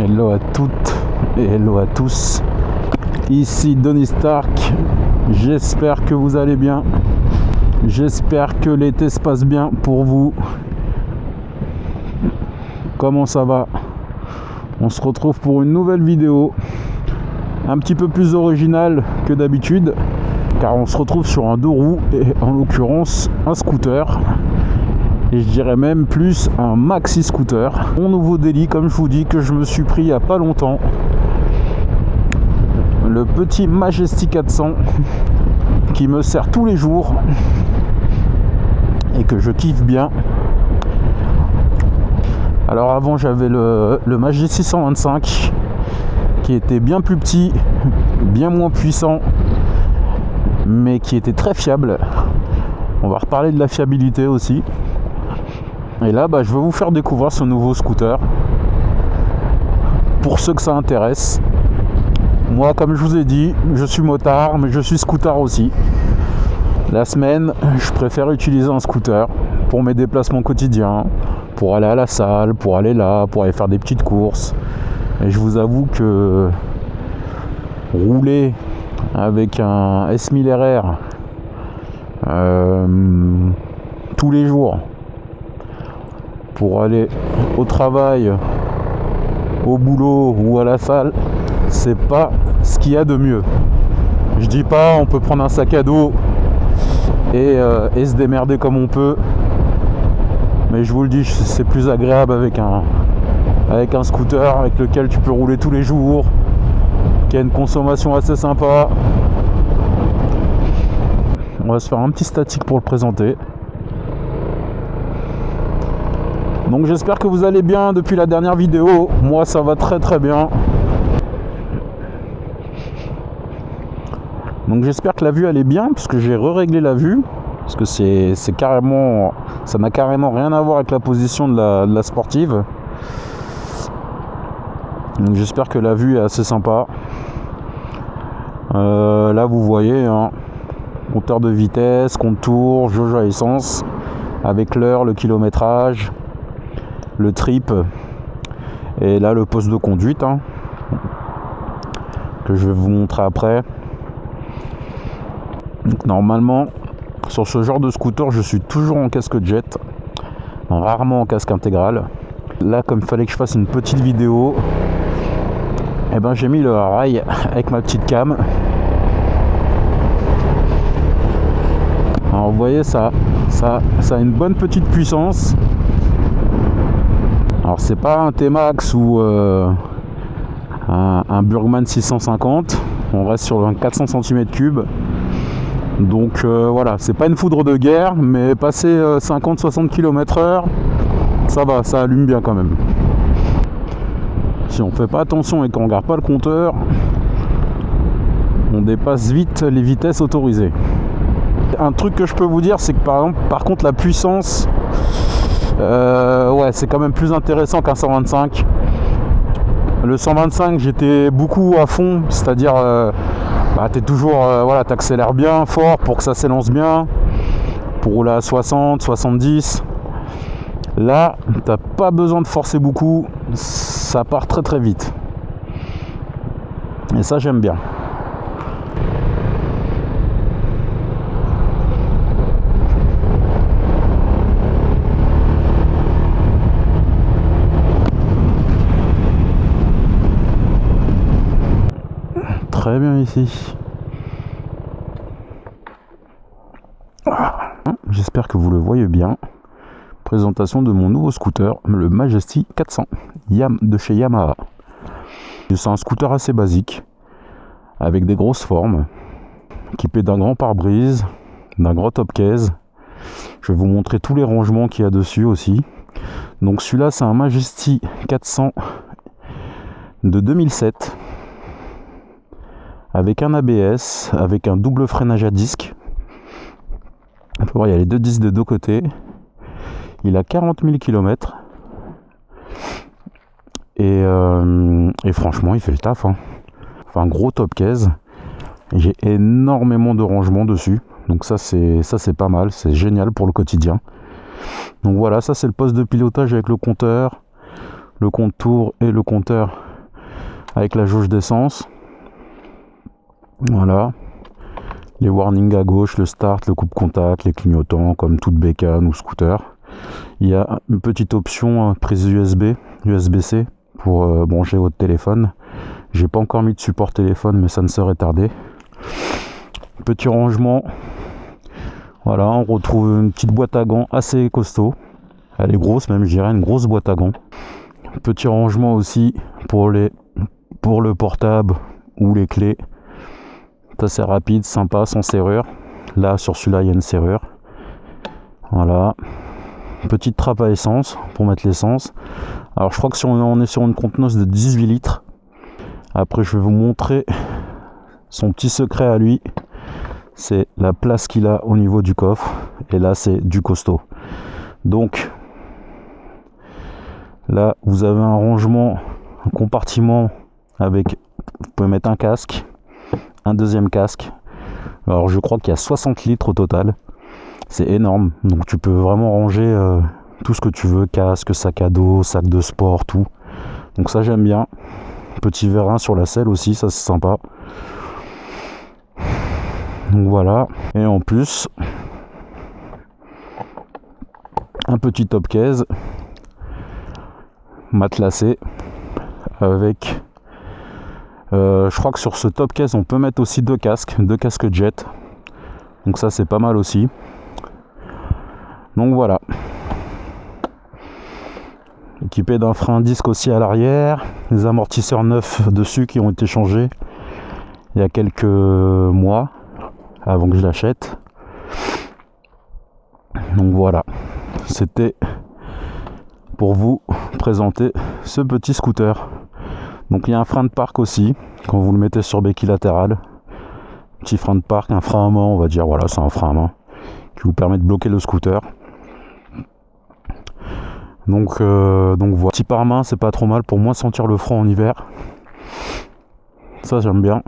Hello à toutes et hello à tous. Ici Donny Stark. J'espère que vous allez bien. J'espère que l'été se passe bien pour vous. Comment ça va? On se retrouve pour une nouvelle vidéo. Un petit peu plus originale que d'habitude. Car on se retrouve sur un deux roues et en l'occurrence un scooter. Et je dirais même plus un maxi scooter. Mon nouveau délit, comme je vous dis, que je me suis pris il n'y a pas longtemps. Le petit Majesty 400 qui me sert tous les jours et que je kiffe bien. Alors avant j'avais le Majesty 125 qui était bien plus petit, bien moins puissant, mais qui était très fiable. On va reparler de la fiabilité aussi. Et là, je vais vous faire découvrir ce nouveau scooter. Pour ceux que ça intéresse. Moi, comme je vous ai dit, je suis motard, mais je suis scooter aussi. La semaine, je préfère utiliser un scooter pour mes déplacements quotidiens, pour aller à la salle, pour aller là, pour aller faire des petites courses. Et je vous avoue que rouler avec un S1000 RR tous les jours, pour aller au travail, au boulot ou à la salle, c'est pas ce qu'il y a de mieux. Je dis pas on peut prendre un sac à dos et se démerder comme on peut, mais je vous le dis, c'est plus agréable avec un scooter avec lequel tu peux rouler tous les jours, qui a une consommation assez sympa. On va se faire un petit statique pour le présenter. Donc j'espère que vous allez bien depuis la dernière vidéo. Moi ça va très très bien. Donc j'espère que la vue elle est bien, puisque j'ai réglé la vue. Parce que c'est carrément, ça n'a carrément rien à voir avec la position de la sportive. Donc j'espère que la vue est assez sympa. Là vous voyez, compteur de vitesse, compte tour, jauge à essence, avec l'heure, le kilométrage, le trip, et là le poste de conduite que je vais vous montrer après. Donc normalement sur ce genre de scooter je suis toujours en casque jet, rarement en casque intégral. Là comme il fallait que je fasse une petite vidéo, j'ai mis le rail avec ma petite cam. Alors vous voyez, ça a une bonne petite puissance. Alors c'est pas un T-Max ou un Burgman 650, on reste sur un 400 cm3. Donc voilà, c'est pas une foudre de guerre, mais passer 50-60 km/h, ça va, ça allume bien quand même. Si on fait pas attention et qu'on regarde pas le compteur, on dépasse vite les vitesses autorisées. Un truc que je peux vous dire, c'est que par contre la puissance, c'est quand même plus intéressant qu'un 125. Le 125 j'étais beaucoup à fond, c'est-à-dire t'es toujours t'accélères bien fort pour que ça s'élance bien, pour rouler à 60, 70. Là t'as pas besoin de forcer beaucoup, ça part très très vite. Et ça j'aime bien. Très bien ici. J'espère que vous le voyez bien. Présentation de mon nouveau scooter, le Majesty 400 de chez Yamaha. C'est un scooter assez basique, avec des grosses formes, équipé d'un grand pare-brise, d'un gros top case. Je vais vous montrer tous les rangements qu'il y a dessus aussi. Donc celui-là c'est un Majesty 400 de 2007. Avec un ABS, avec un double freinage à disque. On peut voir, il y a les deux disques de deux côtés. Il a 40 000 km. Et franchement, il fait le taf. Enfin, un gros top case. J'ai énormément de rangements dessus. Donc ça c'est pas mal, c'est génial pour le quotidien. Donc voilà, ça c'est le poste de pilotage avec le compteur, le compte tour et le compteur avec la jauge d'essence. Voilà. Les warnings à gauche, le start, le coupe-contact, les clignotants comme toute bécane ou scooter. Il y a une petite option prise USB-C pour brancher votre téléphone. J'ai pas encore mis de support téléphone, mais ça ne serait tardé. Petit rangement. Voilà, on retrouve une petite boîte à gants assez costaud. Elle est grosse, même je dirais une grosse boîte à gants. Petit rangement aussi pour le portable ou les clés. C'est assez rapide, sympa, sans serrure. Là, sur celui-là, il y a une serrure. Voilà. Petite trappe à essence pour mettre l'essence. Alors, je crois que si on est sur une contenance de 18 litres. Après, je vais vous montrer son petit secret à lui. C'est la place qu'il a au niveau du coffre. Et là, c'est du costaud. Donc, là, vous avez un rangement, un compartiment avec... Vous pouvez mettre un casque. Un deuxième casque. Alors je crois qu'il y a 60 litres au total. C'est énorme. Donc tu peux vraiment ranger tout ce que tu veux. Casque, sac à dos, sac de sport, tout. Donc ça j'aime bien. Petit vérin sur la selle aussi, ça c'est sympa. Donc voilà. Et en plus, un petit top case matelassé avec... je crois que sur ce top case on peut mettre aussi deux casques jet, donc ça c'est pas mal aussi. Donc voilà, équipé d'un frein disque aussi à l'arrière, des amortisseurs neufs dessus qui ont été changés il y a quelques mois avant que je l'achète. Donc voilà, c'était pour vous présenter ce petit scooter. Donc il y a un frein de parc aussi, quand vous le mettez sur béquille latérale. Petit frein de parc, un frein à main, on va dire, voilà, c'est un frein à main qui vous permet de bloquer le scooter. Donc voilà. Petit pare-main, c'est pas trop mal pour moins sentir le froid en hiver. Ça j'aime bien.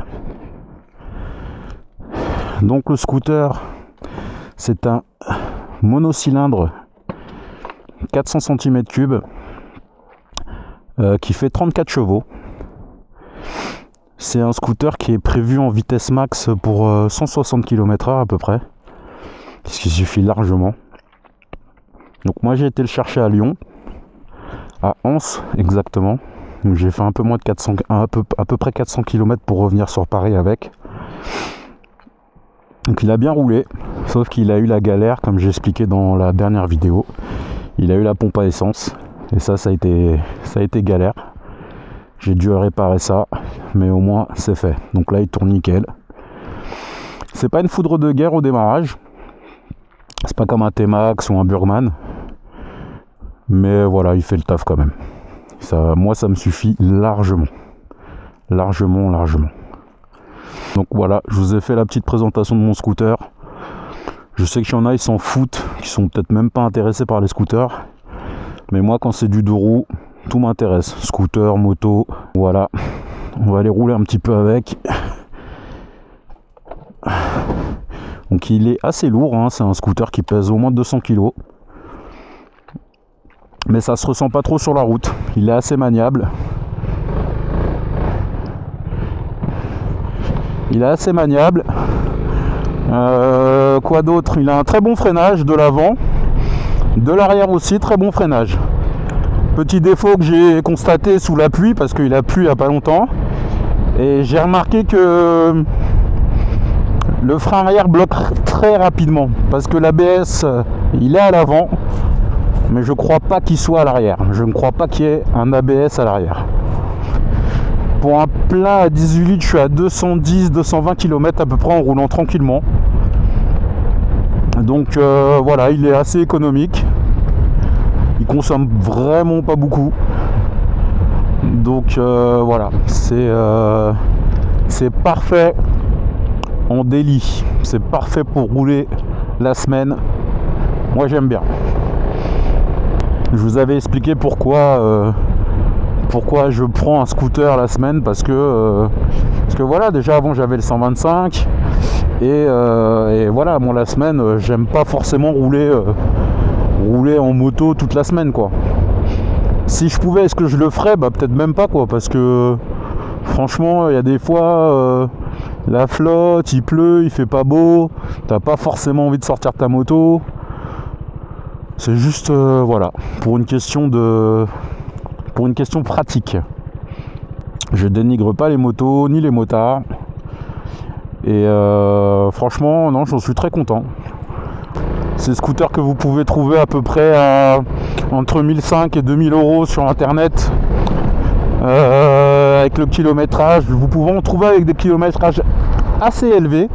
Donc le scooter, c'est un monocylindre 400 cm3 qui fait 34 chevaux. C'est un scooter qui est prévu en vitesse max pour 160 km/h à peu près. Ce qui suffit largement. Donc moi j'ai été le chercher à Lyon, à Anse exactement. Donc j'ai fait un peu moins de 400, à peu près 400 km pour revenir sur Paris avec. Donc il a bien roulé, sauf qu'il a eu la galère, comme j'ai expliqué dans la dernière vidéo. Il a eu la pompe à essence, et ça a été galère. J'ai dû réparer ça, mais au moins c'est fait. Donc là il tourne nickel. C'est pas une foudre de guerre au démarrage. C'est pas comme un T-Max ou un Burgman. Mais voilà, il fait le taf quand même. Ça, moi ça me suffit largement. Largement. Donc voilà, je vous ai fait la petite présentation de mon scooter. Je sais qu'il y en a, ils s'en foutent, qui sont peut-être même pas intéressés par les scooters. Mais moi quand c'est du deux roues, tout m'intéresse. Scooter, moto, voilà. On va aller rouler un petit peu avec. Donc il est assez lourd, hein. C'est un scooter qui pèse au moins 200 kg. Mais ça se ressent pas trop sur la route. Il est assez maniable. Quoi d'autre? Il a un très bon freinage de l'avant. De l'arrière aussi, très bon freinage. Petit défaut que j'ai constaté sous la pluie, parce qu'il a plu il n'y a pas longtemps. Et j'ai remarqué que le frein arrière bloque très rapidement. Parce que l'ABS, il est à l'avant. Mais je crois pas qu'il soit à l'arrière. Je ne crois pas qu'il y ait un ABS à l'arrière. Pour un plein à 18 litres, je suis à 210-220 km à peu près en roulant tranquillement. Donc voilà, il est assez économique. Il consomme vraiment pas beaucoup. Donc voilà, c'est parfait en daily. C'est parfait pour rouler la semaine. Moi j'aime bien. Je vous avais expliqué pourquoi je prends un scooter la semaine, parce que voilà, déjà avant j'avais le 125 et voilà, bon, la semaine j'aime pas forcément rouler en moto toute la semaine quoi. Si je pouvais, est-ce que je le ferais? Bah peut-être même pas quoi, parce que Franchement, il y a des fois, la flotte, il pleut, il fait pas beau, t'as pas forcément envie de sortir ta moto. C'est juste, voilà, pour une question pratique. Je dénigre pas les motos ni les motards. Et franchement, non, j'en suis très content. Ces scooters que vous pouvez trouver à peu près entre 1500 et 2000 € sur internet, avec le kilométrage, vous pouvez en trouver avec des kilométrages assez élevés.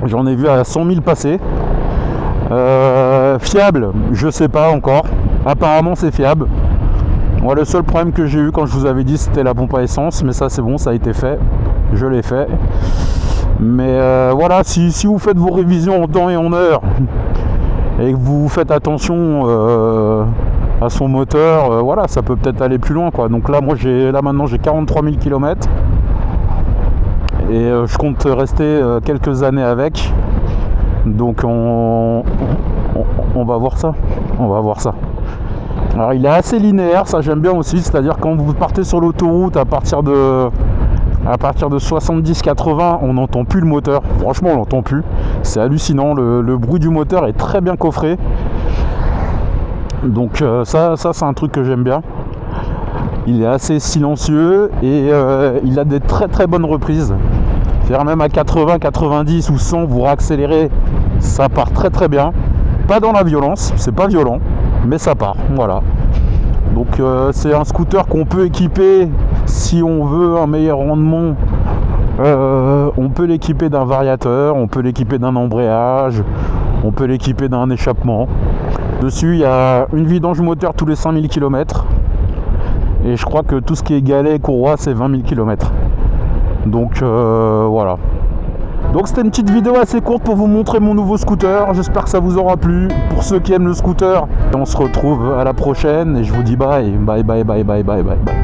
J'en ai vu à 100 000 passer. Fiable, je sais pas encore. Apparemment c'est fiable. Moi, le seul problème que j'ai eu quand je vous avais dit, c'était la pompe à essence, mais ça c'est bon, ça a été fait, je l'ai fait. Mais voilà, si vous faites vos révisions en temps et en heure et que vous faites attention à son moteur, voilà, ça peut peut-être aller plus loin, quoi. Donc là, moi maintenant j'ai 43 000 km et je compte rester quelques années avec. Donc on va voir ça. On va voir ça. Alors il est assez linéaire, ça j'aime bien aussi, c'est-à-dire quand vous partez sur l'autoroute à partir de 70-80, on n'entend plus le moteur. Franchement, on l'entend plus. C'est hallucinant, le bruit du moteur est très bien coffré. Donc ça c'est un truc que j'aime bien. Il est assez silencieux et il a des très très bonnes reprises. C'est-à-dire même à 80, 90 ou 100, vous réaccélérez, ça part très très bien. Pas dans la violence, c'est pas violent, mais ça part, voilà. Donc c'est un scooter qu'on peut équiper si on veut un meilleur rendement. On peut l'équiper d'un variateur, on peut l'équiper d'un embrayage, on peut l'équiper d'un échappement. Dessus, il y a une vidange moteur tous les 5000 km. Et je crois que tout ce qui est galet, courroie, c'est 20 000 km. Donc voilà. Donc c'était une petite vidéo assez courte pour vous montrer mon nouveau scooter. J'espère que ça vous aura plu. Pour ceux qui aiment le scooter, on se retrouve à la prochaine. Et je vous dis bye, bye, bye, bye, bye, bye, bye, bye.